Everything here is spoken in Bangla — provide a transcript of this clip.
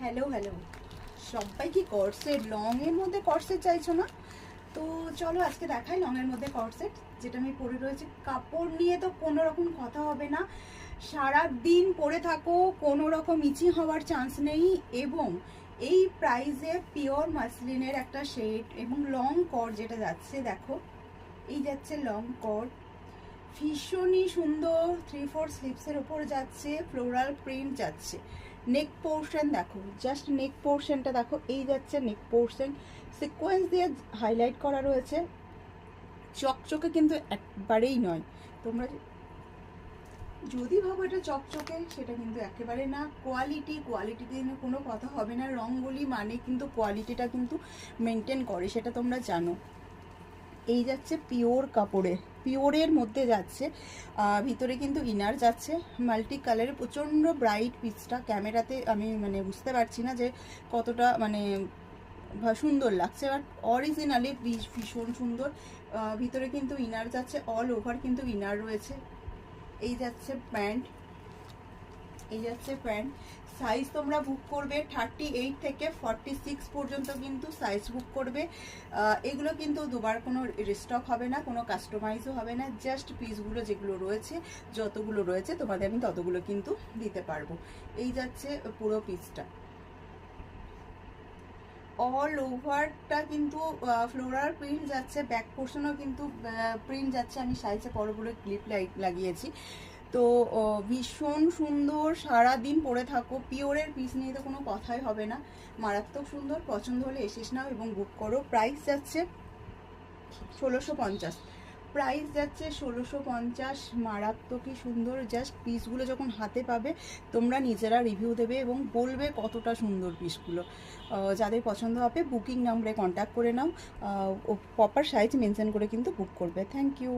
হ্যালো হ্যালো, সবাই কি কর্সেট লংয়ের মধ্যে কর্সেট চাইছো না? তো চলো আজকে দেখাই লংয়ের মধ্যে কর্সেট যেটা আমি পরে রয়েছে। কাপড় নিয়ে তো কোনো রকম কথা হবে না, সারা দিন পরে থাকো, কোনো রকম ইচিং হওয়ার চান্স নেই। এবং এই প্রাইসে পিওর মাসলিনের একটা শেড এবং লং কট যেটা যাচ্ছে, দেখো এই যাচ্ছে লং কট, ভীষণই সুন্দর। 3/4 স্লিভসের ওপর যাচ্ছে, ফ্লোরাল প্রিন্ট যাচ্ছে। নেক পোর্শন দেখো, জাস্ট নেক পোর্শনটা দেখো, এই যাচ্ছে নেক পোর্শন, সিকোয়েন্স দিয়ে হাইলাইট করা রয়েছে। চকচকে কিন্তু একবারেই নয়, তোমরা যদি ভাবো এটা চকচকে, সেটা কিন্তু একেবারে না। কোয়ালিটিতে কোনো কথা হবে না। রঙ্গোলি মানে কিন্তু কোয়ালিটিটা কিন্তু মেনটেন করে, সেটা তোমরা জানো। এই যাচ্ছে পিওর কাপড়ের, পিওরের মধ্যে যাচ্ছে, ভিতরে কিন্তু ইনার যাচ্ছে মাল্টি কালারের। প্রচণ্ড ব্রাইট পিসটা, ক্যামেরাতে আমি মানে বুঝতে পারছি না যে কতটা মানে সুন্দর লাগছে, বাট অরিজিনালি ভীষণ সুন্দর। ভিতরে কিন্তু ইনার যাচ্ছে, অল ওভার কিন্তু ইনার রয়েছে। এই যাচ্ছে প্যান্ট, এই যাচ্ছে প্যান্ট। সাইজ তোমরা বুক করবে 38 থেকে 46 পর্যন্ত কিন্তু সাইজ বুক করবে। এগুলো কিন্তু দুবার কোনো রিস্টক হবে না, কোনো কাস্টমাইজও হবে না। জাস্ট পিসগুলো যেগুলো রয়েছে, যতগুলো রয়েছে তোমাদের আমি ততগুলো কিন্তু দিতে পারবো। এই যাচ্ছে পুরো পিসটা, অল ওভারটা কিন্তু ফ্লোরাল প্রিন্ট যাচ্ছে, ব্যাক পোর্শনও কিন্তু প্রিন্ট যাচ্ছে। আমি সাইজে বড় বড় ক্লিপ লাগিয়েছি। তো ভীষণ সুন্দর, সারাদিন পরে থাকো। পিওরের পিস নিয়ে তো কোনো কথাই হবে না, মারাত্মক সুন্দর। পছন্দ হলে এসে নাও এবং বুক করো। প্রাইস যাচ্ছে 1650, প্রাইস যাচ্ছে 1650। মারাত্মকই সুন্দর। জাস্ট পিসগুলো যখন হাতে পাবে তোমরা নিজেরা রিভিউ দেবে এবং বলবে কতটা সুন্দর পিসগুলো। যাদের পছন্দ হবে বুকিং নাম্বারে কন্ট্যাক্ট করে নাও, প্রপার সাইজ মেনশন করে কিন্তু বুক করবে। Thank you.